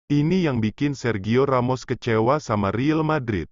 Ini yang bikin Sergio Ramos kecewa sama Real Madrid.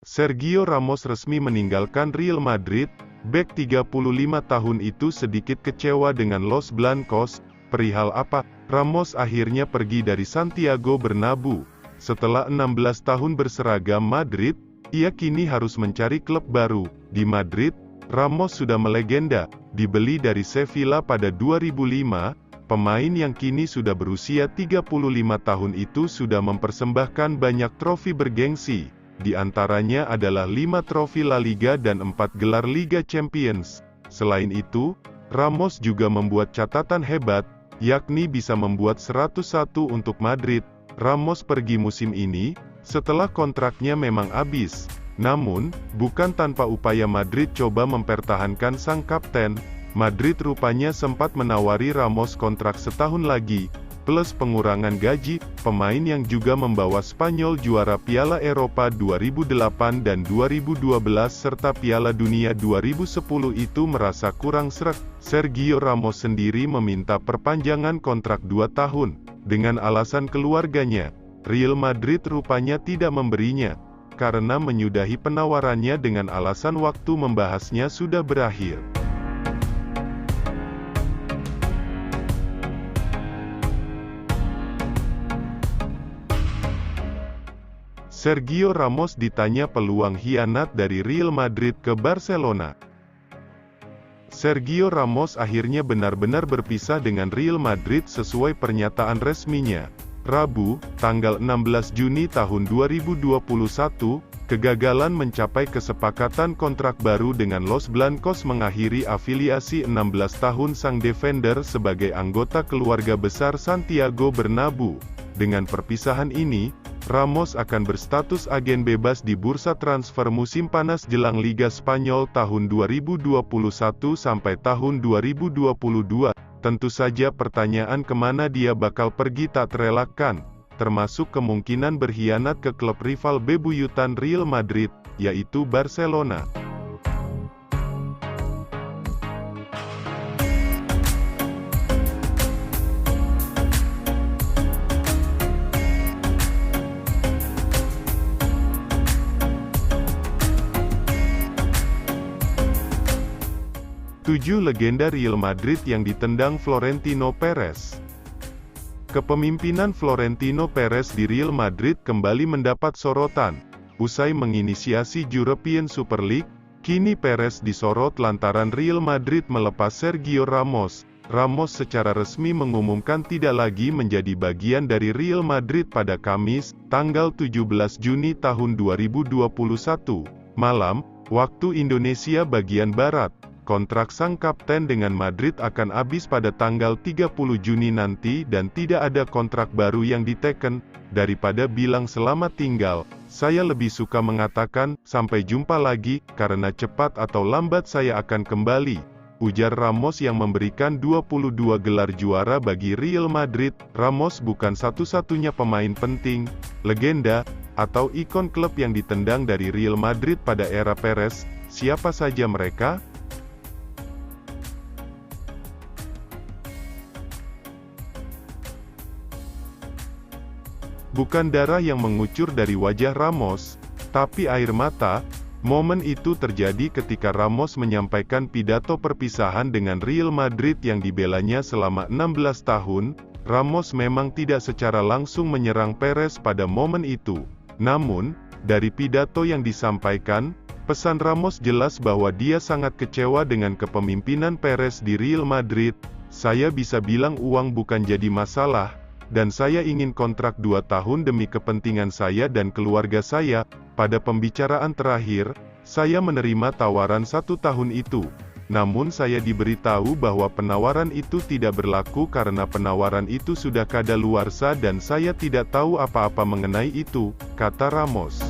Sergio Ramos resmi meninggalkan Real Madrid. Bek 35 tahun itu sedikit kecewa dengan Los Blancos. Perihal apa? Ramos akhirnya pergi dari Santiago Bernabeu. Setelah 16 tahun berseragam Madrid, ia kini harus mencari klub baru. Di Madrid, Ramos sudah melegenda. Dibeli dari Sevilla pada 2005, pemain yang kini sudah berusia 35 tahun itu sudah mempersembahkan banyak trofi bergengsi. Di antaranya adalah 5 trofi La Liga dan 4 gelar Liga Champions. Selain itu, Ramos juga membuat catatan hebat, yakni bisa membuat 101 untuk Madrid. Ramos pergi musim ini, setelah kontraknya memang habis. Namun, bukan tanpa upaya Madrid coba mempertahankan sang kapten. Madrid rupanya sempat menawari Ramos kontrak setahun lagi, plus pengurangan gaji. Pemain yang juga membawa Spanyol juara Piala Eropa 2008 dan 2012 serta Piala Dunia 2010 itu merasa kurang sreg. Sergio Ramos sendiri meminta perpanjangan kontrak 2 tahun, dengan alasan keluarganya. Real Madrid rupanya tidak memberinya, karena menyudahi penawarannya dengan alasan waktu membahasnya sudah berakhir. Sergio Ramos ditanya peluang khianat dari Real Madrid ke Barcelona. Sergio Ramos akhirnya benar-benar berpisah dengan Real Madrid sesuai pernyataan resminya. Rabu, tanggal 16 Juni tahun 2021, kegagalan mencapai kesepakatan kontrak baru dengan Los Blancos mengakhiri afiliasi 16 tahun sang defender sebagai anggota keluarga besar Santiago Bernabeu. Dengan perpisahan ini, Ramos akan berstatus agen bebas di bursa transfer musim panas jelang Liga Spanyol tahun 2021 sampai tahun 2022. Tentu saja pertanyaan kemana dia bakal pergi tak terelakkan, termasuk kemungkinan berkhianat ke klub rival bebuyutan Real Madrid, yaitu Barcelona. Tujuh legenda Real Madrid yang ditendang Florentino Perez. Kepemimpinan Florentino Perez di Real Madrid kembali mendapat sorotan. Usai menginisiasi European Super League, kini Perez disorot lantaran Real Madrid melepas Sergio Ramos. Ramos secara resmi mengumumkan tidak lagi menjadi bagian dari Real Madrid pada Kamis, tanggal 17 Juni tahun 2021, malam, waktu Indonesia bagian Barat. Kontrak sang kapten dengan Madrid akan habis pada tanggal 30 Juni nanti dan tidak ada kontrak baru yang diteken. Daripada bilang selamat tinggal, saya lebih suka mengatakan, sampai jumpa lagi, karena cepat atau lambat saya akan kembali, ujar Ramos yang memberikan 22 gelar juara bagi Real Madrid. Ramos bukan satu-satunya pemain penting, legenda, atau ikon klub yang ditendang dari Real Madrid pada era Perez. Siapa saja mereka? Bukan darah yang mengucur dari wajah Ramos, tapi air mata. Momen itu terjadi ketika Ramos menyampaikan pidato perpisahan dengan Real Madrid yang dibelanya selama 16 tahun. Ramos memang tidak secara langsung menyerang Perez pada momen itu. Namun, dari pidato yang disampaikan, pesan Ramos jelas bahwa dia sangat kecewa dengan kepemimpinan Perez di Real Madrid. Saya bisa bilang uang bukan jadi masalah, dan saya ingin kontrak 2 tahun demi kepentingan saya dan keluarga saya. Pada pembicaraan terakhir, saya menerima tawaran 1 tahun itu. Namun saya diberitahu bahwa penawaran itu tidak berlaku karena penawaran itu sudah kadaluarsa dan saya tidak tahu apa-apa mengenai itu, kata Ramos.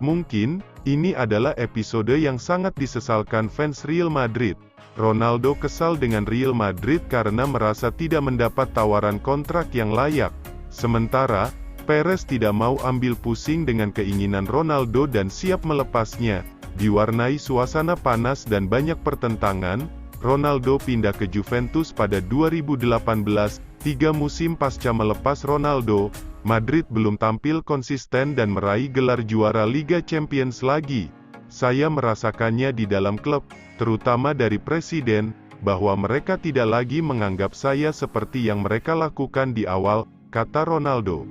Mungkin, ini adalah episode yang sangat disesalkan fans Real Madrid. Ronaldo kesal dengan Real Madrid karena merasa tidak mendapat tawaran kontrak yang layak. Sementara, Perez tidak mau ambil pusing dengan keinginan Ronaldo dan siap melepasnya. Diwarnai suasana panas dan banyak pertentangan, Ronaldo pindah ke Juventus pada 2018, 3 musim pasca melepas Ronaldo. Madrid belum tampil konsisten dan meraih gelar juara Liga Champions lagi. Saya merasakannya di dalam klub, terutama dari presiden, bahwa mereka tidak lagi menganggap saya seperti yang mereka lakukan di awal, kata Ronaldo.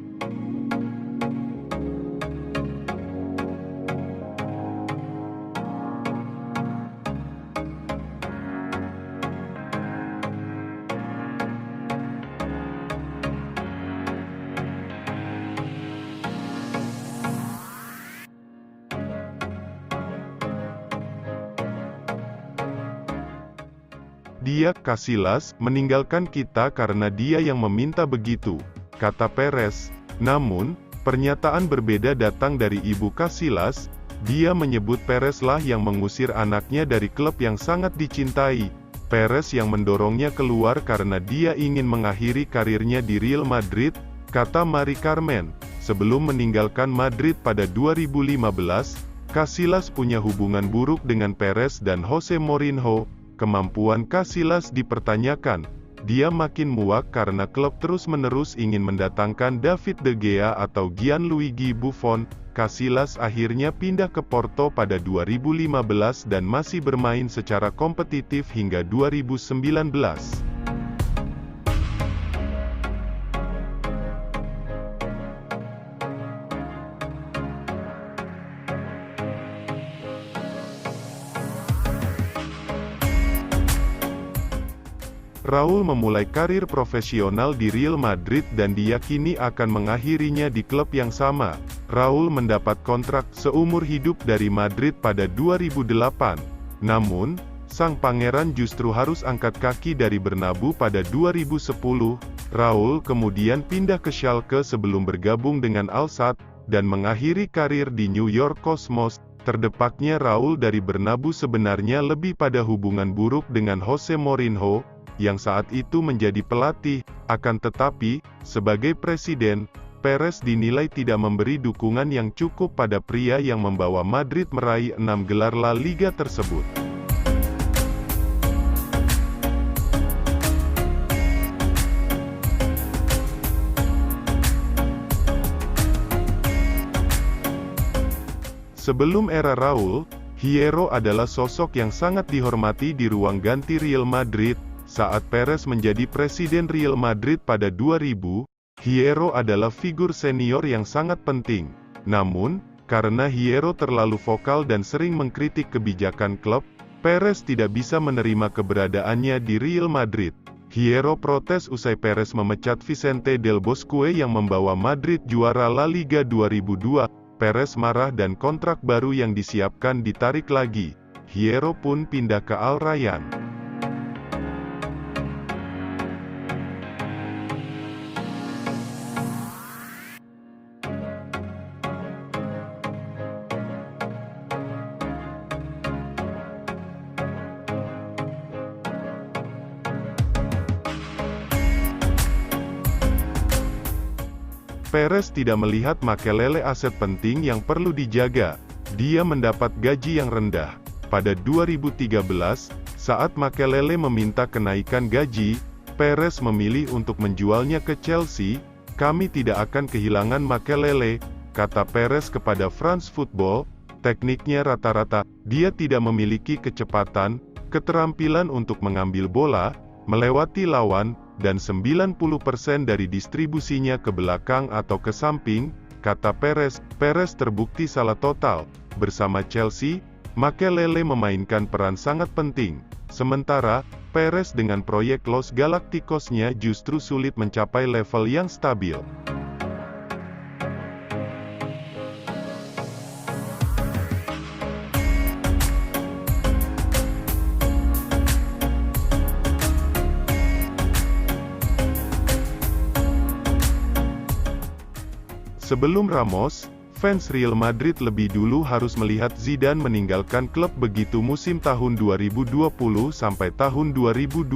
Dia, Casillas, meninggalkan kita karena dia yang meminta begitu, kata Perez. Namun, pernyataan berbeda datang dari ibu Casillas. Dia menyebut Perez lah yang mengusir anaknya dari klub yang sangat dicintai. Perez yang mendorongnya keluar karena dia ingin mengakhiri karirnya di Real Madrid, kata Mari Carmen. Sebelum meninggalkan Madrid pada 2015, Casillas punya hubungan buruk dengan Perez dan Jose Mourinho. Kemampuan Casillas dipertanyakan. Dia makin muak karena klub terus-menerus ingin mendatangkan David De Gea atau Gianluigi Buffon. Casillas akhirnya pindah ke Porto pada 2015 dan masih bermain secara kompetitif hingga 2019. Raul memulai karir profesional di Real Madrid dan diyakini akan mengakhirinya di klub yang sama. Raul mendapat kontrak seumur hidup dari Madrid pada 2008. Namun, sang pangeran justru harus angkat kaki dari Bernabeu pada 2010. Raul kemudian pindah ke Schalke sebelum bergabung dengan Al Sadd dan mengakhiri karir di New York Cosmos. Terdepaknya Raul dari Bernabeu sebenarnya lebih pada hubungan buruk dengan Jose Mourinho, yang saat itu menjadi pelatih. Akan tetapi, sebagai presiden, Perez dinilai tidak memberi dukungan yang cukup pada pria yang membawa Madrid meraih 6 gelar La Liga tersebut. Sebelum era Raul, Hierro adalah sosok yang sangat dihormati di ruang ganti Real Madrid. Saat Perez menjadi presiden Real Madrid pada 2000, Hierro adalah figur senior yang sangat penting. Namun, karena Hierro terlalu vokal dan sering mengkritik kebijakan klub, Perez tidak bisa menerima keberadaannya di Real Madrid. Hierro protes usai Perez memecat Vicente del Bosque yang membawa Madrid juara La Liga 2002. Perez marah dan kontrak baru yang disiapkan ditarik lagi. Hierro pun pindah ke Al Rayyan. Perez tidak melihat Makelele aset penting yang perlu dijaga. Dia mendapat gaji yang rendah. Pada 2013, saat Makelele meminta kenaikan gaji, Perez memilih untuk menjualnya ke Chelsea. Kami tidak akan kehilangan Makelele, kata Perez kepada France Football. Tekniknya rata-rata, dia tidak memiliki kecepatan, keterampilan untuk mengambil bola, melewati lawan, dan 90% dari distribusinya ke belakang atau ke samping, kata Perez. Perez terbukti salah total. Bersama Chelsea, Makelele memainkan peran sangat penting. Sementara, Perez dengan proyek Los Galacticos-nya justru sulit mencapai level yang stabil. Sebelum Ramos, Fans Real Madrid lebih dulu harus melihat Zidane meninggalkan klub begitu musim tahun 2020 sampai tahun 2021.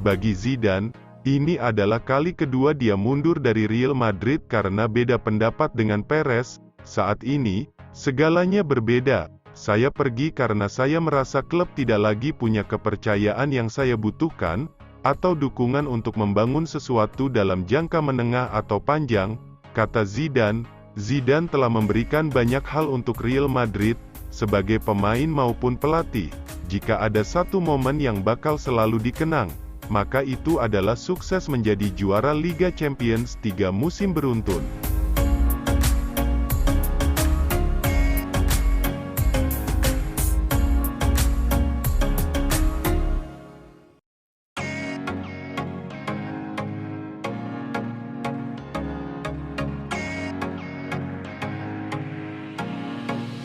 Bagi Zidane, ini adalah kali kedua dia mundur dari Real Madrid karena beda pendapat dengan Perez. Saat ini, segalanya berbeda. Saya pergi karena saya merasa klub tidak lagi punya kepercayaan yang saya butuhkan, atau dukungan untuk membangun sesuatu dalam jangka menengah atau panjang, kata Zidane. Zidane telah memberikan banyak hal untuk Real Madrid, sebagai pemain maupun pelatih. Jika ada satu momen yang bakal selalu dikenang, maka itu adalah sukses menjadi juara Liga Champions 3 musim beruntun.